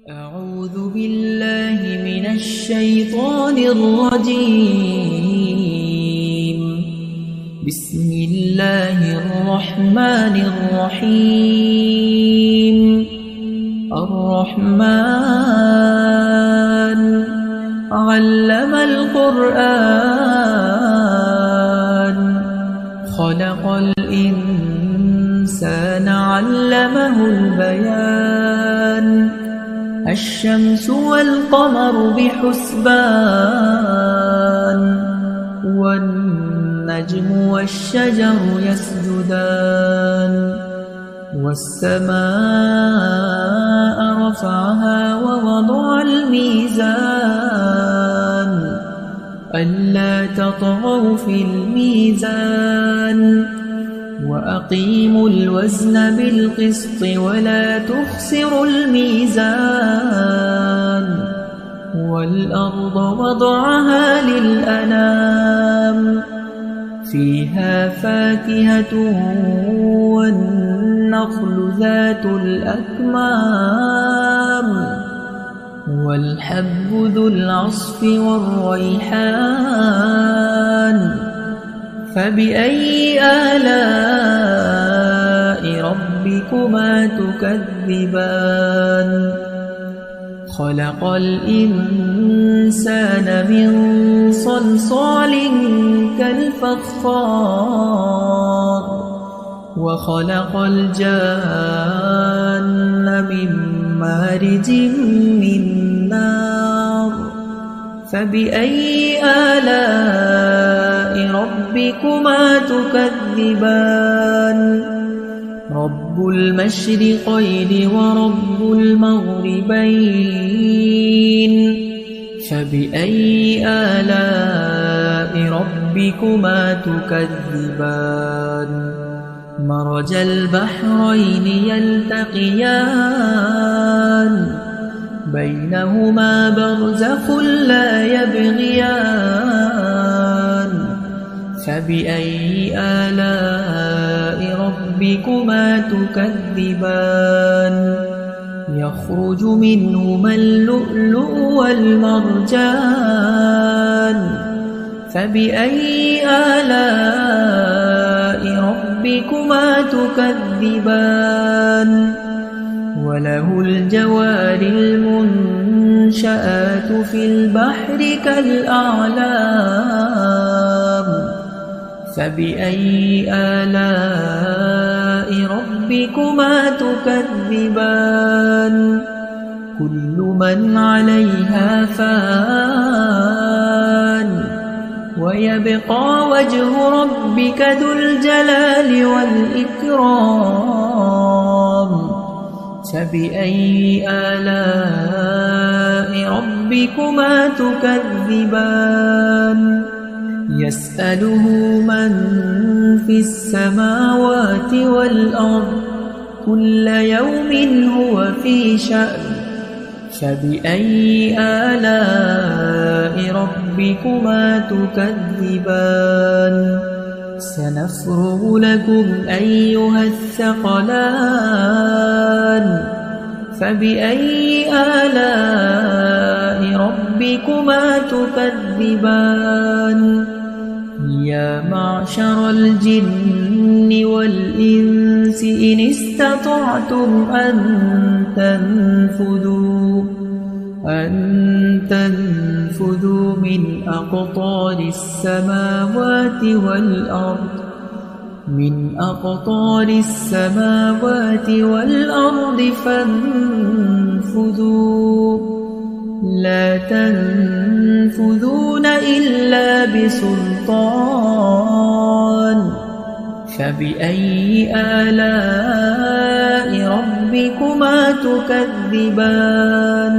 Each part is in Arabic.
أعوذ بالله من الشيطان الرجيم. بسم الله الرحمن الرحيم. الرحمن علم القرآن خلق الإنسان علمه البيان الشمس والقمر بحسبان والنجم والشجر يسجدان والسماء رفعها ووضع الميزان ألا تطغوا في الميزان وأقيموا الوزن بالقسط ولا تخسروا الميزان والأرض وضعها للأنام فيها فاكهة والنخل ذات الأكمام والحب ذو العصف والريحان فبأي آلاء ربكما تكذبان خلق الإنسان من صلصال كالفخار وخلق الجان من مارج من نار فبأي آلاء ربكما تكذبان رب المشرقين ورب المغربين فبأي آلاء ربكما تكذبان مرج البحرين يلتقيان بينهما برزخ لا يبغيان فبأي آلاء ربكما تكذبان يخرج منهما اللؤلؤ والمرجان فبأي آلاء ربكما تكذبان وله الجوار المنشآت في البحر كالأعلام فبأي آلاء ربكما تكذبان كل من عليها فان ويبقى وجه ربك ذو الجلال والإكرام فبأي آلاء ربكما تكذبان يسأله من في السماوات والأرض كل يوم هو في شأن فبأي آلاء ربكما تكذبان سنفرغ لكم أيها الثقلان فبأي آلاء ربكما تكذبان يا معشر الجن والإنس إن استطعتم أن تنفذوا من أقطار السماوات والأرض فانفذوا لا تنفذون إلا بسلطان فبأي آلاء ربكما تكذبان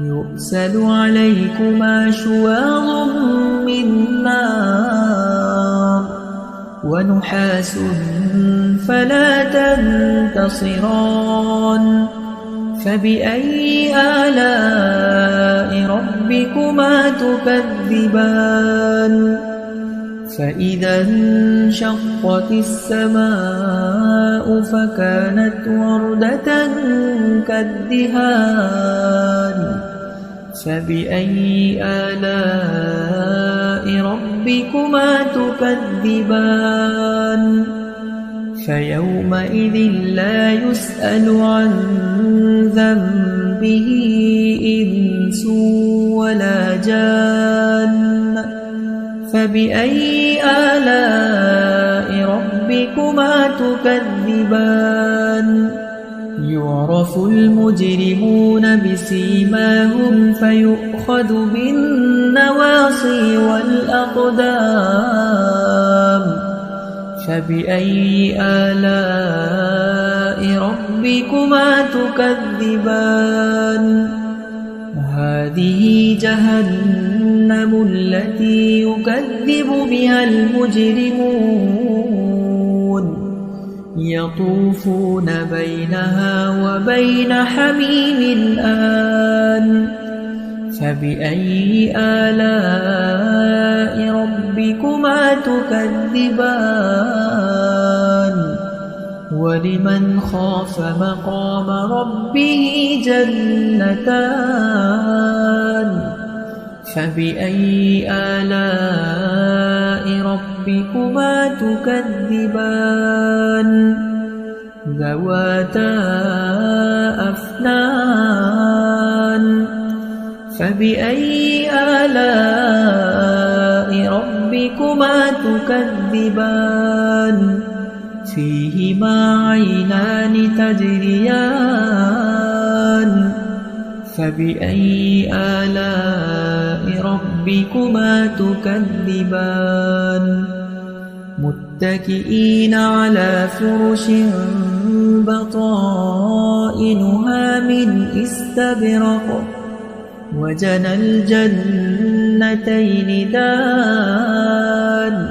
يرسل عليكما شواظ من نار ونحاس فلا تنتصران فبأي آلاء ربكما تكذبان فإذا انشقت السماء فكانت وردة كالدهان فبأي آلاء ربكما تكذبان فيومئذ لا يسأل عن ذنبه إنس ولا جان فبأي آلاء ربكما تكذبان يعرف المجرمون بسيماهم فيؤخذ بالنواصي والأقدام فبأي آلاء ربكما تكذبان هذه جهنم التي يكذب بها المجرمون يطوفون بينها وبين حميم آن فبأي آلاء ربكما تكذبان ولمن خاف مقام ربه جنتان فبأي آلاء ربكما تكذبان ذواتا أفنان فبأي آلاء ربكما تكذبان فيهما عينان تجريان فبأي آلاء ربكما تكذبان متكئين على فرش بطائنها من استبرق وجنى الجنتين دان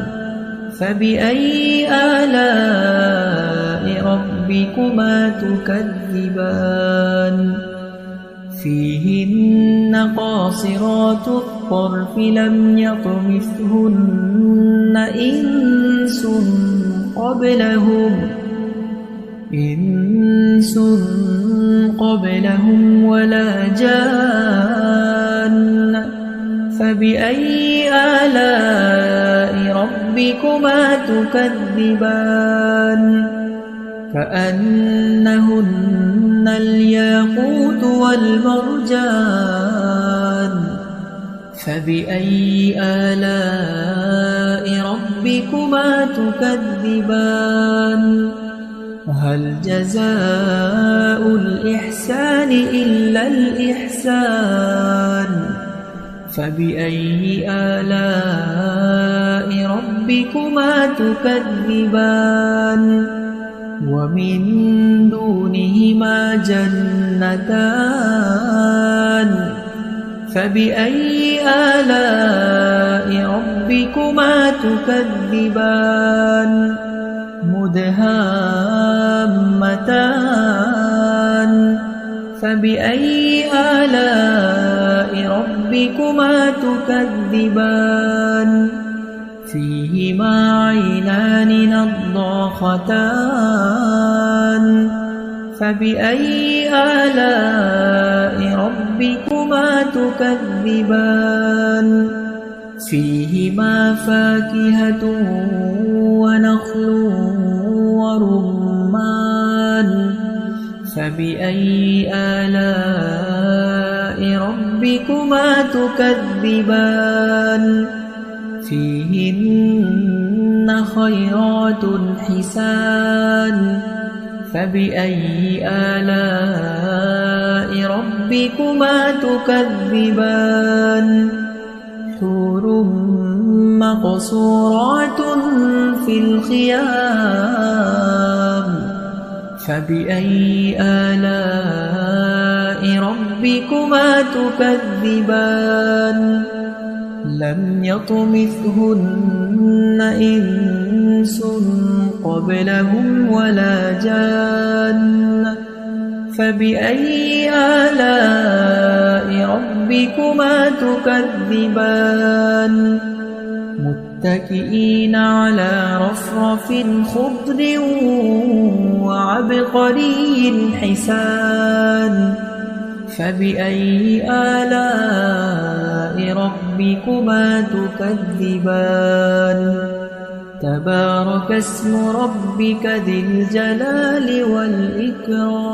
فبأي آلاء ربكما تكذبان فيهن قاصرات الطرف لم يطمثهن إنس قبلهم ولا جان فبأي آلاء ربكما تكذبان كأنهن الياقوت والمرجان فبأي آلاء ربكما تكذبان هل جزاء الإحسان إلا الإحسان فبأي آلاء ربكما تكذبان ومن دونهما جنتان فبأي آلاء ربكما تكذبان مدهامتان فبأي آلاء ربكما تكذبان فيهما عينان نضاختان فبأي آلاء ربكما تكذبان فيهما فاكهة ونخل ورمان فبأي آلاء ربكما تكذبان فيهن خيرات حسان فبأي آلاء ربكما تكذبان حور مقصورات في الخيام فبأي آلاء ربكما تكذبان لم يطمثهن إنس قبلهم ولا جان فبأي آلاء ربكما تكذبان متكئين على رفرف خضر وعبقري حسان فبأي آلاء ربكما تكذبان تبارك اسم ربك ذي الجلال والإكرام